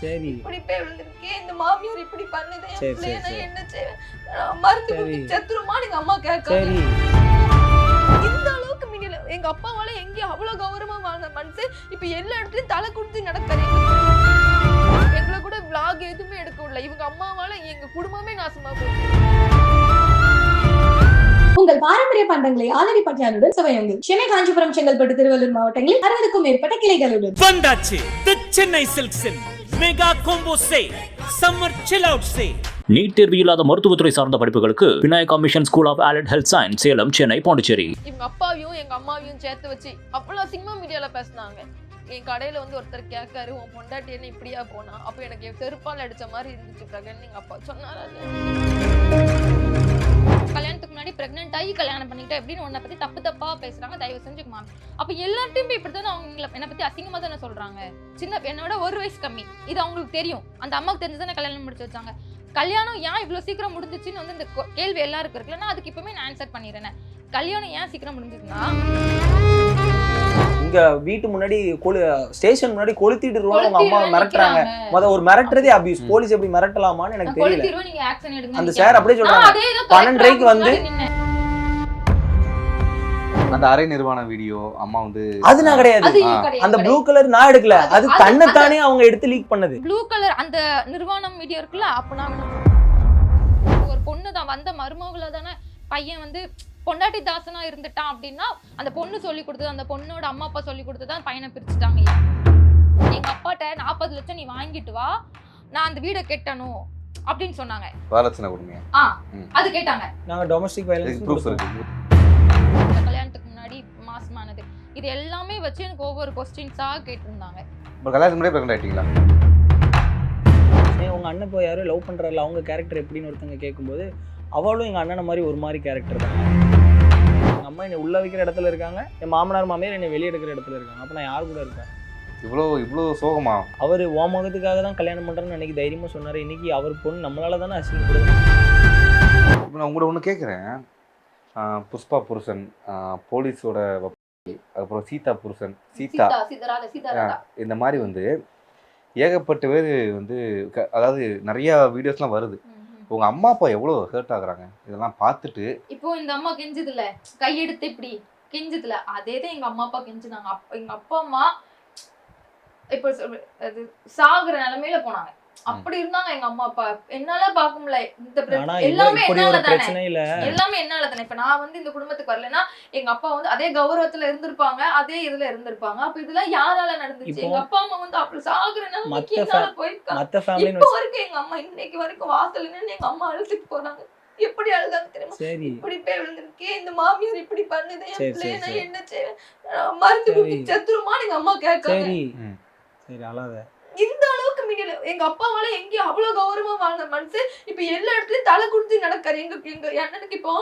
சரி இப்படி போய் விழுந்திருக்கேன், இந்த மாமியார் இப்படி பண்ணுது, என் சரி, பிள்ளைய சரி, நான் என்ன செய்வேன், மருந்து குடிச்சு செத்துருமா நீங்க அம்மா கேட்காது. சரி இந்த அளவுக்கு மீடியால எங்க அப்பாவால எங்கேயும் அவ்வளவு கௌரவமா வாழ்ந்த மனுஷன் இப்ப எல்லா இடத்துலயும் தலை குடிச்சு நடக்காரு. எங்களை கூட vlog எதுவுமே எடுக்க விடல. இவங்க அம்மாவால எங்க குடும்பமே நாசமா போச்சு. உங்கள் பாரம்பரிய பண்டங்களை ஆலடி பட்டியாருடன் சுவையுங்கள். சென்னை, காஞ்சிபுரம், செங்கல்பட்டு, திருவள்ளூர் மாவட்டங்களில் 60க்கும் மேற்பட்ட கிளைகளுடன் வந்தாச்சு தி சென்னை சில்க்ஸின் mega combo sale, summer chill out sale. NEET தேர்வு இல்லாத மருத்துவத்துறை சார்ந்த படிப்புகளுக்கு Vinayaka mission school of allied health science, Salem, Chennai, Pondicherry. இவங்க அப்பாவையும் எங்க அம்மாவையும் சேர்த்து வச்சு அவ்வளவு சினிமா மீடியால பேசினாங்க. என் கடையில வந்து ஒருத்தர் கேட்காரு, உன் பொண்டாட்டி என்ன இப்படியா போனா, அப்ப எனக்கு செருப்பால் அடிச்ச மாதிரி இருந்துச்சு பிரகன். எங்க அப்பா சொன்னாரா கல்யாணத்துக்கு முன்னாடி பிரெக்னென்ட் ஆகி கல்யாணம் பண்ணிக்கிட்டா எப்படின்னு உன்னை பத்தி தப்பு தப்பா பேசுறாங்க, தயவு செஞ்சு மாமி. அப்ப எல்லார்ட்டையும் இப்படித்தானே அவங்க என்னை பத்தி அசிங்கமா தானே சொல்றாங்க. சின்ன என்னோட 1 வயசு கம்மி, இது அவங்களுக்கு தெரியும். அந்த அம்மாவுக்கு தெரிஞ்சுதானே கல்யாணம் முடிச்சு வச்சாங்க. கல்யாணம் ஏன் இவ்வளவு சீக்கிரம் முடிஞ்சிச்சுன்னு வந்து இந்த கேள்வி எல்லாருக்கும் இருக்குல்ல, நான் அதுக்கு இப்பவுமே நான் ஆன்சர் பண்ணிடுறேன். கல்யாணம் ஏன் சீக்கிரம் முடிஞ்சதுன்னா, இங்க வீட்டு முன்னாடி ஸ்டேஷன் முன்னாடி கொளுத்திட்டு அவங்க அம்மா மிரட்டுறாங்க. ஒரு மிரட்டுறதே அபியூஸ். போலீஸ் எப்படி மிரட்டலாமான்னு எனக்கு தெரியல. அந்த சார் அப்படியே சொல்றாங்க 12:30க்கு வந்து அந்த அரை நிர்வாண வீடியோ அம்மா வந்து அது நான் கிடையாது. அந்த ப்ளூ கலர் நான் எடுக்கல, அது தன்னைத்தானே அவங்க எடுத்து லீக் பண்ணது. ப்ளூ கலர் அந்த நிர்வாணம் வீடியோ இருக்குல்ல, அப்ப நான் ஒரு பொண்ணு தான் வந்த மருமகள தானே பையன் வந்து பொண்டாட்டி தாசனா இருந்துட்டான் அப்படின்னா அந்த பொண்ணு சொல்லி கொடுத்தது, அந்த பொண்ணோட அம்மா அப்பா சொல்லி கொடுத்துதான் பையனை பிரிச்சுட்டாங்க. எங்க அப்பாட்ட 40 லட்சம் நீ வாங்கிட்டு வா, நான் அந்த வீடை கெட்டணும் அப்படின்னு சொன்னாங்க. வரதட்சணை கொடுங்க. அது கேட்டாங்க. நாங்க டொமஸ்டிக் வயலன்ஸ் ப்ரூஃப் இருக்கு. கல்யாணத்துக்கு முன்னாடி மாசமானது இது எல்லாமே வச்சு எனக்கு ஒவ்வொரு கொஸ்டின்ஸா கேட்டிருந்தாங்க. இப்போ கல்யாணத்துக்கு முன்னாடி பிரெக்னன்ட் ஆயிட்டீங்களா? உங்க அண்ணன் போய் யாரும் லவ் பண்றாருல, அவங்க கேரக்டர் எப்படின்னு ஒருத்தங்க கேட்கும்போது அவளும் எங்க அண்ணனை மாதிரி ஒரு மாதிரி கேரக்டர் தான். எங்க அம்மா என்னை உள்ள வைக்கிற இடத்துல இருக்காங்க, என் மாமனார் மாமியார் என்னை வெளியே எடுக்கிற இடத்துல இருக்காங்க. அப்ப நான் யார் கூட இருக்கேன்? இவ்வளோ சோகமா? அவர் ஓமகத்துக்காக தான் கல்யாணம் பண்றேன்னு அன்னைக்கு தைரியமா சொன்னாரு. இன்னைக்கு அவர் பொண்ணு நம்மளால தானே அசிங்கப்படுது. இப்போ நான் உங்கள்கிட்ட ஒன்று கேட்குறேன். புஷ்பா புருஷன், போலீஸோட, அப்புறம் சீதா புருஷன், சீதா, இந்த மாதிரி வந்து ஏகப்பட்ட பேர் வந்து அதாவது நிறைய வீடியோஸ்லாம் வருது. உங்க அம்மா அப்பா எவ்வளவு ஹர்ட் ஆகுறாங்க இதெல்லாம் பார்த்துட்டு. இப்போ இந்த அம்மா கெஞ்சதுல கையெடுத்து இப்படி கெஞ்சதுல அதேதான் எங்க அம்மா அப்பா கெஞ்சுனாங்க. எங்க அப்பா அம்மா இப்போ அது சாகுற நிலைமையில போனாங்க. அப்படி இருந்தாங்க எங்க அம்மா அப்பா. என்னால பார்க்க முடியல. இந்த எல்லாமே என்னால தானே, எல்லாமே என்னால தானே. இப்ப நான் வந்து இந்த குடும்பத்துக்கு வரலன்னா எங்க அப்பா வந்து அதே கௌரவத்துல இருந்திருப்பாங்க, அதே இதுல இருந்திருப்பாங்க. அப்ப இதெல்லாம் யாரால நடந்துச்சு? எங்க அப்பா அம்மா வந்து அப்படி சாகுற நிலைமைக்கு என்னால போயிருக்காங்க. இப்போ வரைக்கும் எங்க அம்மா இன்னைக்கு வரைக்கும் வாசல் நின்னு எங்க அம்மா அழுத்துட்டு போறாங்க. எப்படி அழுதாங்க தெரியுமா? இப்படி போய் விழுந்திருக்கேன், இந்த மாமியார் இப்படி பண்ணுது, என் பிள்ளைய நான் என்ன செய்வேன், மருந்து குடிச்சு செத்துருமா நீங்க அம்மா கேட்காது. சரி அழாத. இந்த அளவுக்கு மீடியால எங்க அப்பாவால எங்கேயும் அவ்வளவு கௌரவமா வாழ்ந்த மனுஷன் இப்ப எல்லா இடத்துலயும் தலை குடிச்சு நடக்காரு. எங்க அண்ணனுக்கு இப்போ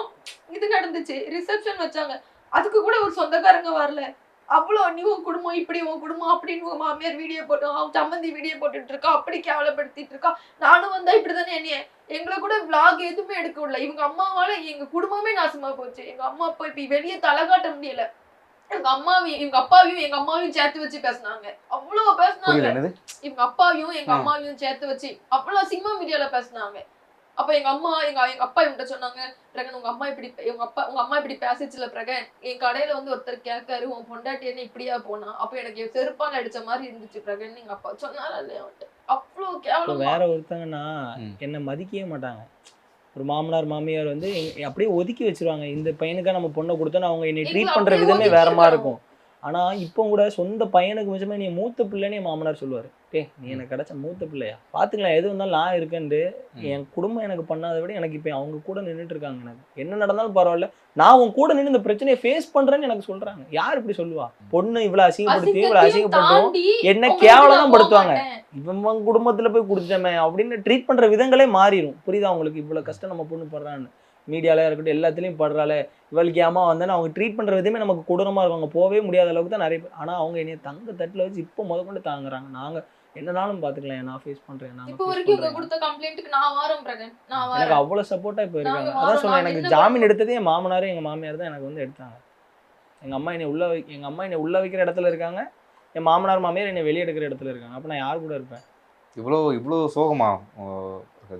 இது நடந்துச்சு, ரிசப்ஷன் வச்சாங்க, அதுக்கு கூட ஒரு சொந்தக்காரங்க வரல. அவ்வளவு நீ உன் குடும்பம் இப்படி, உன் குடும்பம் அப்படின்னு உன் மாமியார் வீடியோ போட்டோம், அவன் சம்மந்தி வீடியோ போட்டுட்டு இருக்கா, அப்படி கேவலப்படுத்திட்டு இருக்கா. நானும் வந்தா இப்படிதானே என்னைய எங்களை கூட vlog எதுவுமே எடுக்க விடல. இவங்க அம்மாவால எங்க குடும்பமே நாசமா போச்சு. எங்க அம்மா அப்பா இப்ப வெளியே தலை காட்ட முடியல. எங்க அம்மாவையும் எங்க அப்பாவையும் எங்க அம்மாவையும் சேர்த்து வச்சு பேசினாங்க. அவ்வளவு பேசினாங்க. இவங்க அப்பாவையும் எங்க அம்மாவையும் சேர்த்து வச்சு அவ்வளவு சினிமா மீடியால பேசினாங்க. அப்ப எங்க அம்மா எங்க அப்பா இவங்க சொன்னாங்க, பிரகன் உங்க அம்மா இப்படி பேசிச்சுல பிரகன், என் கடையில வந்து ஒருத்தர் கேட்காரு, உன் பொண்டாட்டி என்ன இப்படியா போனா, அப்ப எனக்கு செருப்பால் அடிச்ச மாதிரி இருந்துச்சு பிரகன் எங்க அப்பா சொன்னாரா இல்லையா. அவ்வளவு கேவலம். வேற ஒருத்தங்கன்னா என்ன மதிக்கவே மாட்டாங்க. ஒரு மாமனார் மாமியார் வந்து அப்படியே ஒதுக்கி வச்சிருவாங்க. இந்த பையனுக்கா நம்ம பொண்ணை கொடுத்தோன்னு அவங்க என்னை ட்ரீட் பண்ற விதமே வேற மாதிரி இருக்கும். ஆனா இப்போ கூட சொந்த பையனுக்கு மிச்சமா நீ மூத்த பிள்ளைன்னு என் மாமனார் சொல்லுவாரு. நீ எனக்கு கிடைச்ச மூத்த பிள்ளையா பாத்துக்கலாம், எது வந்தாலும் நான் இருக்கேன்ட்டு என் குடும்பம் எனக்கு பண்ணாத விட எனக்கு இப்ப அவங்க கூட நின்றுட்டு இருக்காங்க. எனக்கு என்ன நடந்தாலும் பரவாயில்ல, நான் உன் கூட நின்று இந்த பிரச்சனையை ஃபேஸ் பண்றேன்னு எனக்கு சொல்றாங்க. யார் இப்படி சொல்லுவா? பொண்ணு இவ்வளவு அசிங்கப்படுத்தி இவ்வளவு அசிங்கப்பட்டோம் என்ன கேவலம் தான் படுத்துவாங்க. இவன் குடும்பத்துல போய் கொடுத்தமே அப்படின்னு ட்ரீட் பண்ற விதங்களே மாறிடும். புரியுதா உங்களுக்கு? இவ்வளவு கஷ்டம் நம்ம பொண்ணு படுறான்னு மீடியால இருக்கட்டும் எல்லாத்துலயும் படுறாளே, இவளுக்கு ஏமா வந்தேன்னு அவங்க ட்ரீட் பண்ற விதமே நமக்கு கொடூரமா இருக்கும். போவே முடியாத அளவுக்கு தான் நிறைய பேர். ஆனா அவங்க என்னைய தங்க தட்டுல வச்சு இப்போ முதற்கொண்டு தாங்குறாங்க. நாங்க என்னனாலும் பாத்துக்கலாம், நான் ஃபேஸ் பண்றேன். எனக்கு அவ்வளவு சப்போர்ட்டா இப்போ இருக்காங்க. அதான் சொன்னேன், எனக்கு ஜாமீன் எடுத்ததே என் மாமனாரும் எங்க மாமியார் தான் எனக்கு வந்து எடுத்தாங்க. எங்க அம்மா என்னை உள்ள வைக்கிற இடத்துல இருக்காங்க, என் மாமனார் மாமியார் என்னை வெளியே எடுக்கிற இடத்துல இருக்காங்க. அப்ப நான் யார் கூட இருப்பேன்? இவ்வளோ சோகமா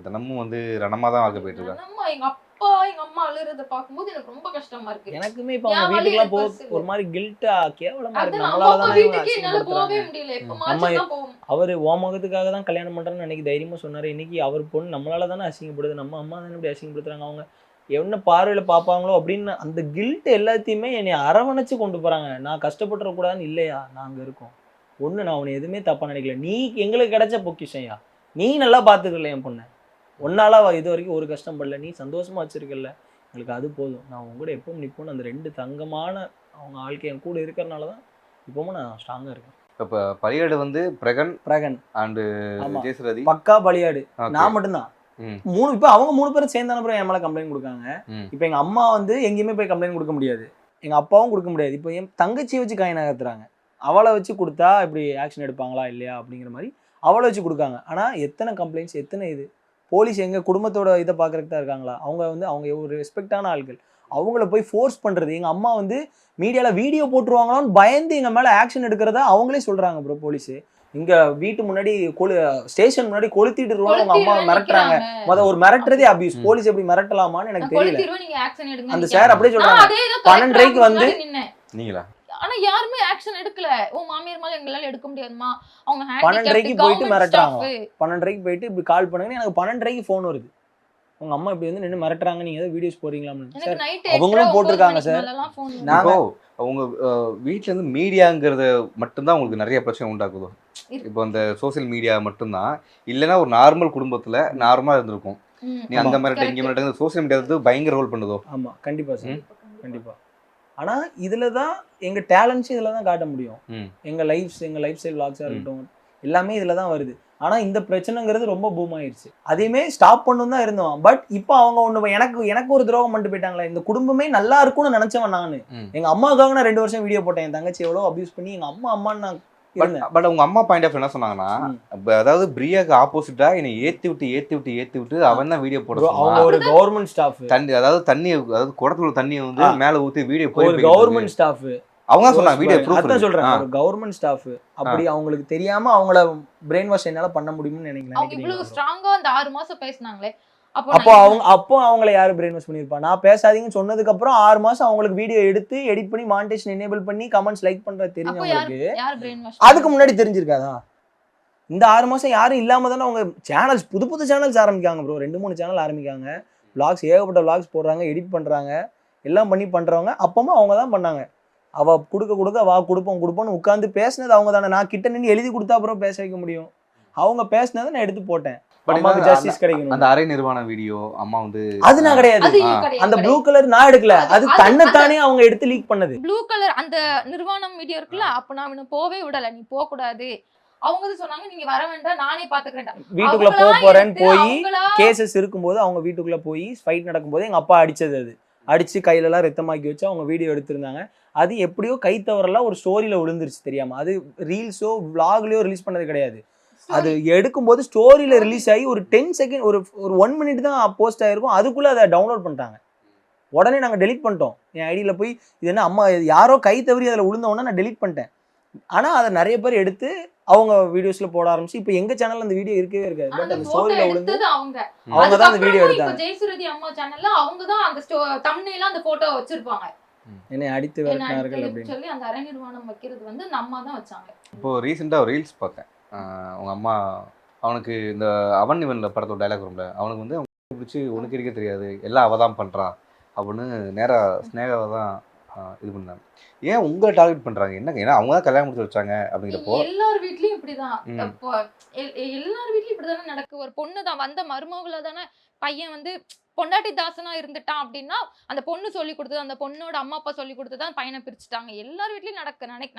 தினமும் வந்து ரணமா தான் வாழ்க்கை போயிட்டு இருக்கா. ஆமா, எங்க அப்பா எங்க அம்மா அழுறத பாக்கும்போது எனக்கு ரொம்ப கஷ்டமா இருக்கு. எனக்குமே இப்ப என் அவங்க வலி வீட்டுக்குலாம் எனக்கு போ பசிக்குது. ஒரு மாதிரி கில்ட்டா கேவலமா இருக்கு. அதான் நம்மளால அம்மா தானே இவங்க வீட்டுக்கு என்னால போகவே அசிங்கப்படுத்துறாங்க. முடியல. எப்ப நம்ம மாசம் தான் போவோம். அவரு ஓமகத்துக்காக தான் கல்யாணம் பண்றேன்னு அன்னைக்கு தைரியமா சொன்னாரு. இன்னைக்கு அவர் பொண்ணு நம்மளால தானே அசிங்கப்படுது, நம்ம அம்மா தானே இப்படி அசிங்கப்படுத்துறாங்க, அவங்க என்ன பார்வையில பார்ப்பாங்களோ அப்படின்னு அந்த கில்ட் எல்லாத்தையுமே என்னை அரவணைச்சு கொண்டு போறாங்க. நான் கஷ்டப்பட்டுற கூடாதுன்னு இல்லையா, நாங்க இருக்கோம். ஒண்ணு நான் உன்னை எதுவுமே தப்பா நினைக்கல, நீ எங்களுக்கு கிடைச்ச பொக்கிஷன்யா, நீ நல்லா பாத்துக்கல என் பொண்ணை, ஒன்னால இது வரைக்கும் ஒரு கஷ்டம் படல, நீ சந்தோஷமா வச்சிருக்கல, எங்களுக்கு அது போதும், நான் உங்க கூட எப்பவும் நிற்போன்னு அந்த 2 தங்கமான அவங்க வாழ்க்கை என் கூட இருக்கிறனால தான் இப்பவும் நான் ஸ்ட்ராங்கா இருக்கேன். இப்போ பலியாடு வந்து பிரகன் அண்டு ஆமா. ஜெயசுரதி பக்கா பலியாடு. Okay. நான் மட்டும்தான். ம். இப்போ அவங்க 3 பேரும் சேர்ந்தான அப்புறம் என் மேல கம்ப்ளைண்ட் கொடுக்காங்க. ம். இப்போ எங்க அம்மா வந்து எங்கேயுமே போய் கம்ப்ளைண்ட் கொடுக்க முடியாது, எங்க அப்பாவும் கொடுக்க முடியாது. இப்போ என் தங்கச்சியை வச்சு காய் நகர்த்துறாங்க. அவளை வச்சு கொடுத்தா இப்படி ஆக்ஷன் எடுப்பாங்களா இல்லையா அப்படிங்கிற மாதிரி அவளை வச்சு கொடுக்காங்க. ஆனா எத்தனை கம்ப்ளைண்ட்ஸ், எத்தனை இது போலீஸ் எங்க குடும்பத்தோட இதை பார்க்கறதுக்கு தான் இருக்காங்களா? அவங்க ஒரு ரெஸ்பெக்டான ஆட்கள், அவங்கள போய் ஃபோர்ஸ் பண்றது. எங்க அம்மா வந்து மீடியால வீடியோ போட்டுருவாங்களான்னு பயந்து எங்க மேல ஆக்ஷன் எடுக்கிறதா அவங்களே சொல்றாங்க ப்ரோ. போலீஸ் இங்க வீட்டு முன்னாடி ஸ்டேஷன் முன்னாடி கொளுத்திட்டு இருவாங்க, அவங்க அம்மா மிரட்டுறாங்க. ஒரு மிரட்டுறதே அபியூஸ். போலீஸ் எப்படி மிரட்டலாமான்னு எனக்கு தெரியல. அந்த சார் அப்படியே சொல்றாங்க 12:30 வந்து நீங்களா? ஆனா யாருமே ஆக்ஷன் எடுக்கல. ஓ மாமியார் மேல எங்களால எடுக்க முடியாதுமா, அவங்க 12:30 போயிட்டு மிரட்டுறாங்க. 12:30 போயிட்டு இப்படி கால் பண்ணுங்க, எனக்கு 12:30 ஃபோன் வருது, உங்க அம்மா இப்படி வந்து நின்று மிரட்டுறாங்க, நீங்க ஏதாவது வீடியோஸ் போறீங்களான்னு. சார் அவங்களும் போட்டிருக்காங்க சார். இப்போ உங்க வீட்டுல இருந்து மீடியாங்கிறத மட்டும்தான் உங்களுக்கு நிறைய பிரச்சனை உண்டாக்குதோ? இப்போ அந்த சோசியல் மீடியா மட்டும்தான் இல்லைன்னா ஒரு நார்மல் குடும்பத்துல நார்மலா இருந்திருக்கும், நீ அந்த மாதிரி இங்க மிரட்டுங்க, சோசியல் மீடியா வந்து பயங்கர ரோல் பண்ணுதோ? ஆமா கண்டிப்பா சார், கண்டிப்பா. ஆனா இதுலதான் எங்க டேலண்ட்ஸ் இதுலதான் காட்ட முடியும். எங்க லைஃப் ஸ்டைல் விளாக்ஸா இருக்கட்டும் எல்லாமே இதுலதான் வருது. ஆனா இந்த பிரச்சனைங்கிறது ரொம்ப பூம் ஆயிடுச்சு. அதையுமே ஸ்டாப் பண்ணணும் தான் இருந்தோம். பட் இப்போ அவங்க ஒண்ணு எனக்கு ஒரு துரோகம் பண்ணிட்டு போயிட்டாங்களே. இந்த குடும்பமே நல்லா இருக்கும்னு நினைச்சவன் நானு. எங்க அம்மாவுக்காக நான் 2 வருஷம் வீடியோ போட்டேன், என் தங்கச்சி எவ்வளவு அபியூஸ் பண்ணி எங்க அம்மான்னு நான் இருந்தேன். பட் உங்க அம்மா பாயிண்ட் ஆஃப் என்ன சொன்னாங்கன்னா, அதாவது பிரியாக்கு ஆப்போசிட்டா என்னை ஏத்தி விட்டு அவன் தான் வீடியோ போட சொன்னான். அவங்க ஒரு கவர்மெண்ட் ஸ்டாஃப். அதாவது குடத்துல தண்ணியை வந்து மேல ஊத்தி வீடியோ போய் ஒரு கவர்மெண்ட் ஸ்டாஃப் அவங்க சொன்னாங்க, வீடியோ ப்ரூஃப் அதான் சொல்றேன், ஒரு கவர்மெண்ட் ஸ்டாஃப். அப்படி அவங்களுக்கு தெரியாம அவங்கள பிரெயின் வாஷ் என்னால பண்ண முடியும்னு நினைக்கிறேன். அவங்க இவ்வளவு ஸ்ட்ராங்கா அந்த 6 மாசம் பேசினாங்களே, அப்போ அவங்கள யாரு பிரெயின் வாஷ் பண்ணிருப்பா? நான் பேசாதீங்கன்னு சொன்னதுக்கு அப்புறம் 6 மாசம் அவங்களுக்கு வீடியோ எடுத்து எடிட் பண்ணி மானிட்டேஷன் எனேபிள் பண்ணி கமெண்ட்ஸ் லைக் பண்றது தெரிஞ்சவங்களுக்கு அதுக்கு முன்னாடி தெரிஞ்சிருக்காதா? இந்த 6 மாசம் யாரும் இல்லாம தானே அவங்க சேனல்ஸ் புது சேனல்ஸ் ஆரம்பிக்காங்க ப்ரோ. 2-3 சேனல் ஆரம்பிக்காங்க, விளாக்ஸ் ஏகப்பட்ட விளாக்ஸ் போடுறாங்க, எடிட் பண்றாங்க, எல்லாம் பண்றவங்க. அப்பமா அவங்க தான் பண்ணாங்க. அவ கொடுக்க வா கொடுப்போம்னு உட்காந்து பேசினது அவங்க தானே. நான் கிட்ட நின்று எழுதி கொடுத்தா அப்புறம் பேச வைக்க முடியும். அவங்க பேசினதை நான் எடுத்து போட்டேன். ஜஸ்டிஸ் கிடைக்கணும். அந்த அரை நிர்வாண வீடியோ அம்மா வந்து அது நான் கிடையாது. அந்த ப்ளூ கலர் நான் எடுக்கல, அது தன்னைத்தானே அவங்க எடுத்து லீக் பண்ணது. ப்ளூ கலர் அந்த நிர்வாணம் வீடியோ இருக்குல்ல, அப்ப நான் அவனை போவே விடல, நீ போக கூடாது. அவங்க சொன்னாங்க நீங்க வர வேண்டாம், நானே பாத்துக்கிறேன். வீட்டுக்குள்ள போறேன்னு போய் கேசஸ் இருக்கும்போது அவங்க வீட்டுக்குள்ள போய் ஃபைட் நடக்கும்போது எங்க அப்பா அடிச்சது, அது அடிச்சு கையில எல்லாம் ரத்தமாக்கி வச்சு அவங்க வீடியோ எடுத்திருந்தாங்க. அது எப்படியோ கை தவறலாம் ஒரு ஸ்டோரியில விழுந்துருச்சு தெரியாம. அது ரீல்ஸோ விளாக்லயோ ரிலீஸ் பண்ணது கிடையாது. அது எடுக்கும்போது ஸ்டோரியில ரிலீஸ் ஆகி ஒரு 10 செகண்ட் ஒரு 1 மினிட் தான் போஸ்ட் ஆயிருக்கும். அதுக்குள்ள அதை டவுன்லோட் பண்ணிட்டாங்க. உடனே நாங்கள் டெலிட் பண்ணிட்டோம். என் ஐடியில போய் இது என்ன அம்மா யாரோ கை தவறி அதில் விழுந்த உடனே நான் டெலிட் பண்ணிட்டேன். ஆனா அதை நிறைய பேர் எடுத்து அவங்க வீடியோஸ்ல போட ஆரம்பிச்சு இப்போ எங்க சேனல்ல அந்த வீடியோ இருக்கவே இருக்காது. பட் அந்த ஸ்டோரியில விழுந்து அவங்க தான் அந்த வீடியோ எடுத்தாங்க. ஜெயசுரதி அம்மா சேனல்ல அவங்க தான் அந்த தம்ப்நெயில்ல அந்த போட்டோ வச்சிருப்பாங்க. என்னை அடித்து விரட்டினார்கள் அப்படின்னு சொல்லி அந்த அரை நிர்வாணம் வைக்கிறது வந்து நம்ம தான் வச்சாங்க. இப்போ ரீசெண்டா ஒரு ரீல்ஸ் பார்த்தேன். உங்க அம்மா அவனுக்கு இந்த அவன் இவன்ல படத்தோட டைலாக் வரும்ல, அவனுக்கு வந்து பிடிச்சி உனக்கு இருக்க தெரியாது, எல்லாம் அவ தான் பண்றா அப்படின்னு நேரா ஸ்னேகாவை தான் இது பண்ணாங்க. ஏன் உங்களை டார்கெட் பண்றாங்க? என்ன ஏன்னா அவங்க தான் கல்யாணம் முடிச்சு வச்சாங்க அப்படிங்கிறப்போ எல்லார் வீட்லயும் இப்படிதான். எல்லார் வீட்லயும் இப்படிதானே நடக்கு. ஒரு பொண்ணு தான் வந்த மருமகளை தானே பையன் வந்து பொண்டாட்டி தாசனா இருந்துட்டான் அப்படின்னா அந்த பொண்ணு சொல்லி கொடுத்தது, அந்த பொண்ணோட அம்மா அப்பா சொல்லி கொடுத்துதான் பையனை பிரிச்சுட்டாங்க. எல்லார் வீட்லயும்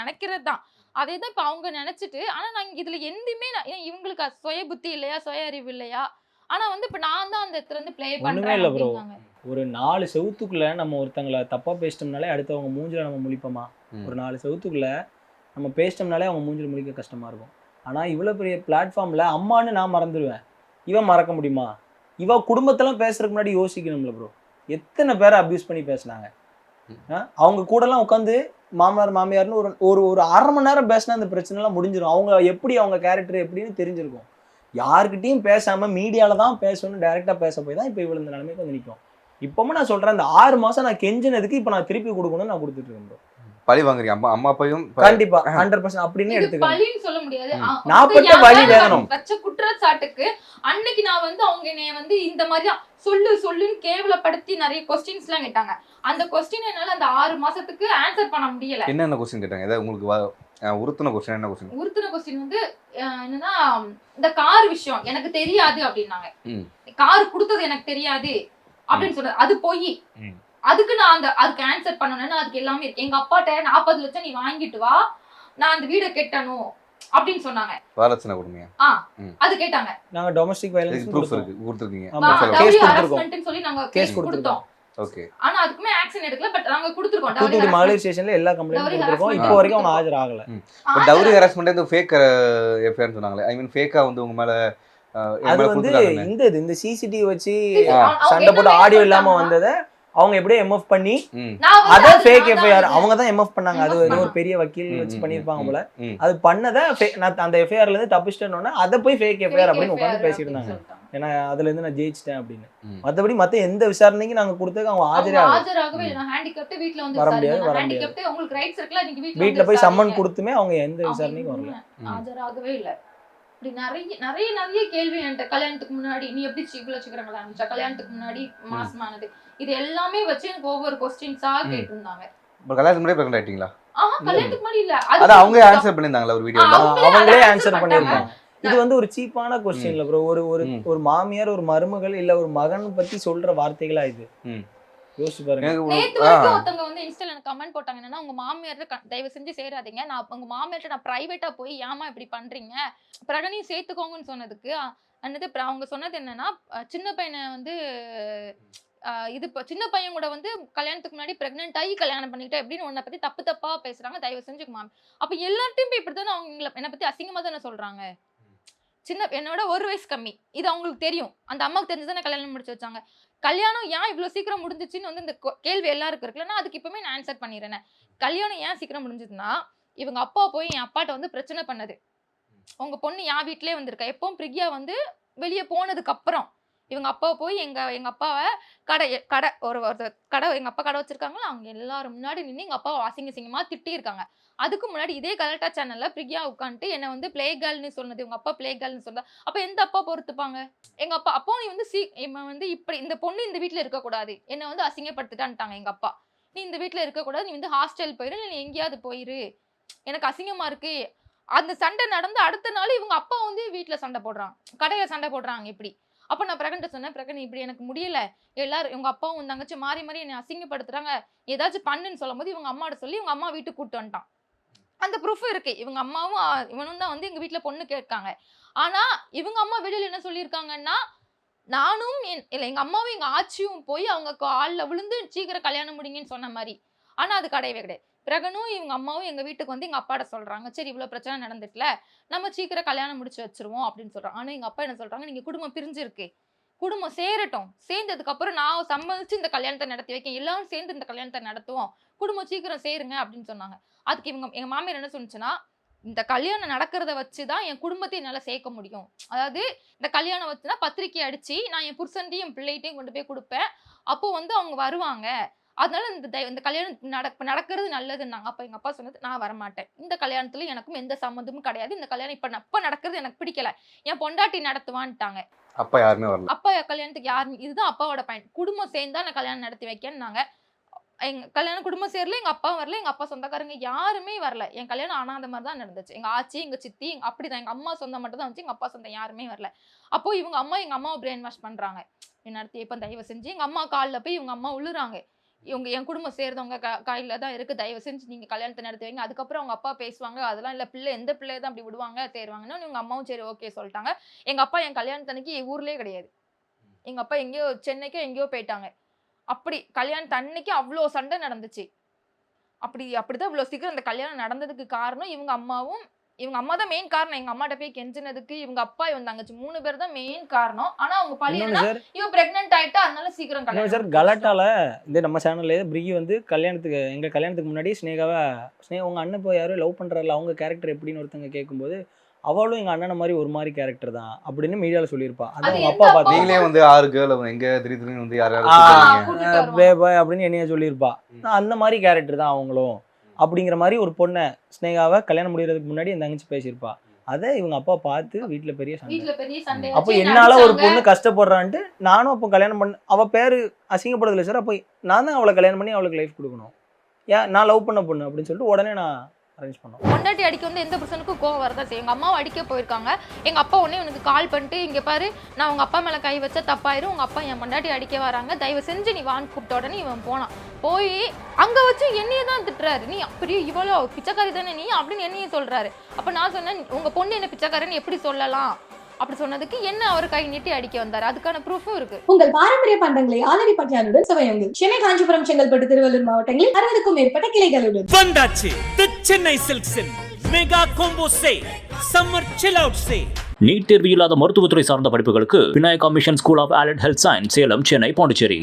நினைக்கிறது தான். அதே தான் இப்ப அவங்க நினைச்சிட்டு, ஆனா நாங்க இதுல எதுவுமே இவங்களுக்கு சுய புத்தி இல்லையா, சுய அறிவு இல்லையா? ஆனா வந்து இப்ப நான் தான் அந்த இடத்துல இருந்து பிளே பண்றேன். ஒரு 4 செவுத்துக்குள்ள நம்ம ஒருத்தங்களை தப்பா பேசிட்டோம்னாலே அடுத்தவங்க மூஞ்சில நம்ம முழிப்போமா? ஒரு 4 செவுத்துக்குள்ள நம்ம பேசிட்டோம்னாலே அவங்க மூஞ்சில முழிக்க கஷ்டமா இருக்கும். ஆனா இவ்வளவு பெரிய பிளாட்ஃபார்ம்ல அம்மான்னு நான் மறந்துடுவேன், இவன் மறக்க முடியுமா? இவ குடும்பத்தெல்லாம் பேசுறதுக்கு முன்னாடி யோசிக்கணும்ல ப்ரோ. எத்தனை பேரை அபியூஸ் பண்ணி பேசினாங்க. அவங்க கூடலாம் உட்காந்து மாமனார் மாமியார்னு ஒரு ஒரு 1/2 மணி நேரம் பேசினா அந்த பிரச்சனை எல்லாம் முடிஞ்சிடும். அவங்க எப்படி அவங்க கேரக்டர் எப்படின்னு தெரிஞ்சிருக்கும். யாருக்கிட்டையும் பேசாம மீடியால தான் பேசணும், டைரக்டா பேச போய் தான் இப்போ இவ்வளவு இந்த நிலைமைக்கு வந்து நிற்கும். இப்பவும் நான் சொல்றேன், அந்த 6 மாசம் நான் கெஞ்சினதுக்கு இப்போ நான் திருப்பி கொடுக்கணும்னு நான் கொடுத்துட்டு இருக்கேன் bro. பழி வாங்குறீங்க அம்மா அப்பாயும் கண்டிப்பா 100% அப்படின்னு இது எடுத்துக்கணும். பழின்னு சொல்ல முடியாது. நான் பட்ட வலி வேதனம். வச்ச குற்றச்சாட்டுக்கு அன்னைக்கு நான் வந்து அவங்க என்னைய வந்து இந்த மாதிரி சொல்லுன்னு கேவலப்படுத்தி நிறைய கொஸ்டின்ஸ் எல்லாம் கேட்டாங்க. அந்த கொஸ்டின் என்னால அந்த 6 மாசத்துக்கு ஆன்சர் பண்ண முடியல. என்னென்ன கொஸ்டின் கேட்டாங்க? ஏதாவது உங்களுக்கு உறுத்துன கொஸ்டின் என்ன கொஸ்டின்? உறுத்துன கொஸ்டின் வந்து என்னன்னா இந்த கார் விஷயம் எனக்கு தெரியாது அப்படின்னாங்க. கார் கொடுத்தது எனக்கு தெரியாது அப்படின்னு சொன்னது அது போய். அதுக்கு நான் அதுக்கு ஆன்சர் பண்ணணும்னா அதுக்கு எல்லாமே இருக்கு. எங்க அப்பாட்ட 40 லட்சம் நீ வாங்கிட்டு வா, நான் அந்த வீடை கட்டணும் அப்படின்னு சொன்னாங்க. வரதட்சணை கொடுமையா? அது கேட்டாங்க. நாங்க டொமஸ்டிக் வயலன்ஸ் ப்ரூஃப் இருக்கு கொடுத்துருக்கீங்க. கேஸ் ஹராஸ்மென்ட்னு சொல்லி நாங்க கேஸ் கொடுத்தோம். ஓகே. ஆனா அதுக்குமே ஆக்ஷன் எடுக்கல. பட் நாங்க கொடுத்துறோம். தூத்துக்குடி மகளிர் ஸ்டேஷன்ல எல்லா கம்ப்ளைண்ட் கொடுத்துறோம். இப்போ வரைக்கும் அவங்க ஆஜர் ஆகல. டவுரி ஹராஸ்மென்ட் வந்து ஃபேக் எஃப்ஐஆர் சொன்னாங்களே. ஐ மீன் ஃபேக்கா வந்து உங்க மேல அது வந்து இந்த சிசிடிவி வச்சு சண்டை போட்டு ஆடியோ இல்லாம வந்ததை அவங்க எப்படியே எம்எஃப் பண்ணி அத ஃபேக் எஃப்ஐஆர் அவங்க தான் எம்எஃப் பண்ணாங்க. அது ஒரு பெரிய வக்கீல் வச்சு பண்ணிருப்பாங்க போல. அது பண்ணதை நான் அந்த எஃப்ஐஆர்ல இருந்து தப்பிச்சிட்டேன்னா அதை போய் ஃபேக் எஃப்ஐஆர் அப்படின்னு உட்காந்து பேசிட்டு இருந்தாங்க. ஏன்னா அதுல இருந்து நான் ஜெயிச்சிட்டேன் அப்படின்னு. மத்தபடி மத்த எந்த விசாரணைக்கு நாங்க கொடுத்தது அவங்க ஆஜராகவே இல்லை. நான் ஹேண்டிகேப்ட் வீட்ல வந்து வர முடியாது. ஹேண்டிகேப்ட் உங்களுக்கு ரைட்ஸ் இருக்குல, நீங்க வீட்ல போய் சம்மன் கொடுத்துமே அவங்க எந்த விசாரணைக்கும் வரல. ஆஜராகவே இல்லை. இப்படி நிறைய கேள்வி என்கிட்ட. கல்யாணத்துக்கு முன்னாடி நீ எப்படி இவ்வளவு சீக்கிரம் கல்யாணிச்சா, கல்யாணத்துக்கு முன்னாடி மாசமானது, இது எல்லாமே வச்சு எனக்கு ஒவ்வொரு கொஸ்டின்ஸா கேட்டு இருந்தாங்க. கல்யாணத்துக்கு முன்னாடி பிரெக்னன்ட் ஆயிட்டீங்களா? கல்யாணத்துக்கு முன்னாடி இல்ல. அது அவங்க ஆன்சர் பண்ணிருந்தாங்களா ஒரு வீடியோல? அவங்களே ஆன்சர் பண்ணிருந்தாங்க. இது வந்து ஒரு சீப்பான கொஸ்டின் இல்ல ப்ரோ. ஒரு மாமியார் ஒரு மருமகள் இல்ல ஒரு மகன் பத்தி சொல்ற வார்த்தைகளா இது? யோசிச்சு பாருங்க. நேத்து வரைக்கும் ஒருத்தவங்க வந்து இன்ஸ்டால எனக்கு கமெண்ட் போட்டாங்க, என்னன்னா உங்க மாமியார் தயவு செஞ்சு சேராதீங்க, நான் உங்க மாமியார்ட்ட நான் பிரைவேட்டா போய் ஏமா இப்படி பண்றீங்க, பிரகனையும் சேர்த்துக்கோங்கன்னு சொன்னதுக்கு அன்னது அவங்க சொன்னது என்னன்னா சின்ன பையனை வந்து இது சின்ன பையன் கூட வந்து கல்யாணத்துக்கு முன்னாடி பிரெக்னென்ட் ஆகி கல்யாணம் பண்ணிக்கிட்டேன் எப்படின்னு உன்னை பத்தி தப்பா பேசுறாங்க, தயவு செஞ்சு மாமி. அப்ப எல்லார்ட்டையும் போய் இப்படித்தானே அவங்க என்னை பத்தி அசிங்கமா தானே சொல்றாங்க. என்னோட 1 வயசு கம்மி, இது அவங்களுக்கு தெரியும். அந்த அம்மாவுக்கு தெரிஞ்சுதானே கல்யாணம் முடிச்சு வச்சாங்க. கல்யாணம் ஏன் இவ்வளவு சீக்கிரம் முடிஞ்சிச்சுன்னு வந்து இந்த கேள்வி எல்லாருக்கும் இருக்குல்ல, அதுக்கு இப்பவுமே நான் ஆன்சர் பண்ணிடுறேன். கல்யாணம் ஏன் சீக்கிரம் முடிஞ்சதுன்னா இவங்க அப்பா போய் என் அப்பாட்ட வந்து பிரச்சனை பண்ணது. உங்க பொண்ணு என் வீட்லயே வந்திருக்கா. எப்பவும் பிரியா வந்து வெளியே போனதுக்கு அப்புறம் இவங்க அப்பா போய் எங்க அப்பாவை கடை எங்க அப்பா கடை வச்சிருக்காங்களா, அவங்க எல்லாரும் முன்னாடி நின்று எங்க அப்பாவை அசிங்கமா திட்டி இருக்காங்க. அதுக்கு முன்னாடி இதே கலெக்டா சேனல்ல பிரியா உட்காந்துட்டு என்ன வந்து பிளே கேர்ள்னு சொன்னது, உங்க அப்பா பிளே கேர்ள்னு சொன்னா அப்ப எந்த அப்பா பொறுத்துப்பாங்க? எங்க அப்பா அப்போ நீ வந்து இப்படி இந்த பொண்ணு இந்த வீட்டுல இருக்க கூடாது, என்ன வந்து அசிங்கப்படுத்திட்டான்ட்டாங்க எங்க அப்பா. நீ இந்த வீட்டுல இருக்க கூடாது, நீ வந்து ஹாஸ்டல் போயிரு, நீ எங்கேயாவது போயிரு, எனக்கு அசிங்கமா இருக்கு. அந்த சண்டை நடந்து அடுத்த நாள் இவங்க அப்பா வந்து வீட்டுல சண்டை போடுறாங்க, கடையில சண்டை போடுறாங்க. இப்படி அப்ப நான் பிரகன்ட்ட சொன்னேன், பிரகன் இப்படி எனக்கு முடியல, எல்லாரும் இவங்க அப்பாவும் தங்கச்சி மாறி என்னை அசிங்கப்படுத்துறாங்க, ஏதாச்சும் பண்ணுன்னு சொல்லும் போது இவங்க அம்மாட்ட சொல்லி இவங்க அம்மா வீட்டுக்கு கூப்பிட்டு வந்துட்டான். அந்த ப்ரூஃப் இருக்கு. இவங்க அம்மாவும் இவனும் தான் வந்து எங்க வீட்டுல பொண்ணு கேட்காங்க. ஆனா இவங்க அம்மா வெளியில என்ன சொல்லியிருக்காங்கன்னா, நானும் எங்க அம்மாவும் எங்க ஆச்சியும் போய் அவங்க காலில் விழுந்து சீக்கிரம் கல்யாணம் முடிங்கன்னு சொன்ன மாதிரி. ஆனா அது கிடையவே கிடையாது. பிரகனும் இவங்க அம்மாவும் எங்க வீட்டுக்கு வந்து எங்க அப்பாட்ட சொல்றாங்க, சரி இவ்வளவு பிரச்சனை நடந்துட்டுல நம்ம சீக்கிரம் கல்யாணம் முடிச்சு வச்சிருவோம் அப்படின்னு சொல்றாங்க. ஆனா எங்க அப்பா என்ன சொல்றாங்க, நீங்க குடும்பம் பிரிஞ்சிருக்கு, குடும்பம் சேரட்டும், சேர்ந்ததுக்கு அப்புறம் நான் சம்மதிச்சு இந்த கல்யாணத்தை நடத்தி வைக்க, எல்லாரும் சேர்ந்து இந்த கல்யாணத்தை நடத்துவோம், குடும்பம் சீக்கிரம் சேருங்க அப்படின்னு சொன்னாங்க. அதுக்கு எங்க மாமியார் என்ன சொன்னுச்சுன்னா, இந்த கல்யாணம் நடக்கிறத வச்சுதான் என் குடும்பத்தை என்னால சேர்க்க முடியும். அதாவது இந்த கல்யாணம் வச்சுன்னா பத்திரிக்கை அடிச்சு நான் என் புருஷன்டையும் என் பிள்ளைகிட்டையும் கொண்டு போய் கொடுப்பேன், அப்போ வந்து அவங்க வருவாங்க, அதனால இந்த கல்யாணம் நடக்கிறது நல்லதுன்னாங்க. அப்ப எங்க அப்பா சொன்னது, நான் வரமாட்டேன், இந்த கல்யாணத்துல எனக்கும் எந்த சம்மந்தமும் கிடையாது, இந்த கல்யாணம் இப்ப நடக்கிறது எனக்கு பிடிக்கல, என் பொண்டாட்டி நடத்துவான்ட்டாங்க. அப்பா யாருமே வரல. அப்பா கல்யாணத்துக்கு யாருமே, இதுதான் அப்பாவோட பாயிண்ட், குடும்பம் சேர்ந்தா நான் கல்யாணம் நடத்தி வைக்கேன்னாங்க. எங்க கல்யாணம் குடும்பம் சேரல, எங்க அப்பா வரல, எங்க அப்பா சொந்தக்காரங்க யாருமே வரல. என் கல்யாணம் அனாத மாதிரி தான் நடந்துச்சு. எங்க ஆச்சி எங்க சித்தி அப்படிதான், எங்க அம்மா சொந்தம் மட்டும் தான் வந்துச்சு, எங்க அப்பா சொந்தம் யாருமே வரல. அப்போ இவங்க அம்மா எங்க அம்மாவை பிரெயின் வாஷ் பண்றாங்க. நடத்தி இப்ப தயவு செஞ்சு எங்க அம்மா காலில் போய் இவங்க அம்மா விழுறாங்க, இவங்க என் குடும்பம் சேர்ந்தவங்க கையில தான் இருக்கு, தயவு செஞ்சு நீங்க கல்யாணத்தை நடத்தி வைங்க. அதுக்கப்புறம் அவங்க அப்பா பேசுவாங்க, அதெல்லாம் இல்ல, பிள்ளை எந்த பிள்ளைய தான் அப்படி விடுவாங்க தேருவாங்கன்னு இவங்க அம்மாவும் சரி ஓகே சொல்லிட்டாங்க. எங்க அப்பா என் கல்யாணத்தன்னைக்கு ஊர்லயே கிடையாது, எங்க அப்பா எங்கேயோ சென்னைக்கோ எங்கேயோ போயிட்டாங்க. அப்படி கல்யாணத்து அன்னைக்கு அவ்வளோ சண்டை நடந்துச்சு. அப்படிதான் இவ்வளோ சீக்கிரம் அந்த கல்யாணம் நடந்ததுக்கு காரணம் இவங்க அம்மா தான் மெயின் காரணம். எங்க அம்மாட்ட போய் கெஞ்சினதுக்கு இவங்க அப்பா இவன் தங்கச்சி 3 பேர் தான் மெயின் காரணம். ஆனா அவங்க பழியனா இவன் பிரெக்னன்ட் ஆயிட்டா, அதனால சீக்கிரம் கல்யாணம். சார் கலாட்டால இந்த நம்ம சேனல்ல பிரிகி வந்து எங்க கல்யாணத்துக்கு முன்னாடி ஸ்னேகா உங்க அண்ணன் போய் யாரும் லவ் பண்றாருல, அவங்க கேரக்டர் எப்படின்னு ஒருத்தங்க கேட்கும்போது அவளும் எங்க அண்ணனை மாதிரி ஒரு மாதிரி கேரக்டர் தான் அப்படின்னு மீடியால சொல்லியிருப்பா. அது அது அவங்க எந்த அப்பா அப்பா? பார்த்து நீங்களே வந்து 6 கேர்ள் எங்க திடீர்னு வந்து யார் யாரும் ஆ, கூப்பிடுறீங்க. கூட்டிட்டு வருவான். பேபா அப்படின்னு என்னைய சொல்லியிருப்பா. நான் அந்த மாதிரி கேரக்டர் தான் அவங்களும் அப்படிங்கிற மாதிரி ஒரு பொண்ணை ஸ்னேகாவை கல்யாணம் முடியறதுக்கு முன்னாடி என் தங்கச்சி பேசியிருப்பா. அதை இவங்க அப்பா பார்த்து வீட்டுல பெரிய சண்டை. வீட்ல பெரிய சண்டை அப்போ ஆச்சு, என்னால ஒரு நடிச்சாங்க. பொண்ணு கஷ்டப்படுறான்ட்டு நானும் அப்போ கல்யாணம் பண்ண அவ பேரு அசிங்கப்படுதில்லை சார். அப்போ நான் தான் அவளை கல்யாணம் பண்ணி அவளுக்கு லைஃப் கொடுக்கணும். ஏன் நான் லவ் பண்ண பொண்ணு அப்படின்னு சொல்லிட்டு உடனே நான் அரேஞ்ச் பண்ணோம். பொண்டாட்டி அடிக்க வந்து எந்த பர்சனுக்கும் கோவம் வரதா செய்யும். எங்க அம்மாவை அடிக்க போயிருக்காங்க. எங்க அப்பா உடனே எனக்கு கால் பண்ணிட்டு, இங்க பாரு நான் உங்க அப்பா மேல கை வச்சா தப்பாயிரும், உங்க அப்பா என் பொண்டாட்டி அடிக்க வராங்க, தயவு செஞ்சு நீ வான்னு கூப்பிட்ட உடனே இவன் போனான். போய் அங்க வச்சு என்னையே தான் திட்டுறாரு. நீ அப்படியே இவ்வளோ பிச்சைக்காரி தானே நீ அப்படின்னு என்னையே சொல்றாரு. அப்ப நான் சொன்னேன், உங்க பொண்ணு என்ன பிச்சைக்காரன்னு எப்படி சொல்லலாம் அப்படி சொன்னதுக்கு என்ன அவர் கை நீட்டி அடிக்க வந்தாரு. அதுக்கான ப்ரூஃபும் இருக்கு. உங்கள் பாரம்பரிய பண்டங்களை ஆலடி பட்டியானுடன் சுவையுங்கள். சென்னை, காஞ்சிபுரம், செங்கல்பட்டு, திருவள்ளூர் மாவட்டங்களில் 60க்கும் மேற்பட்ட கிளைகளுடன் வந்தாச்சு தி சென்னை சில்க்ஸின் mega combo sale summer chill out sale. NEET தேர்வு இல்லாத மருத்துவத்துறை சார்ந்த படிப்புகளுக்கு Vinayaka mission school of allied health science Salem, Chennai, Pondicherry.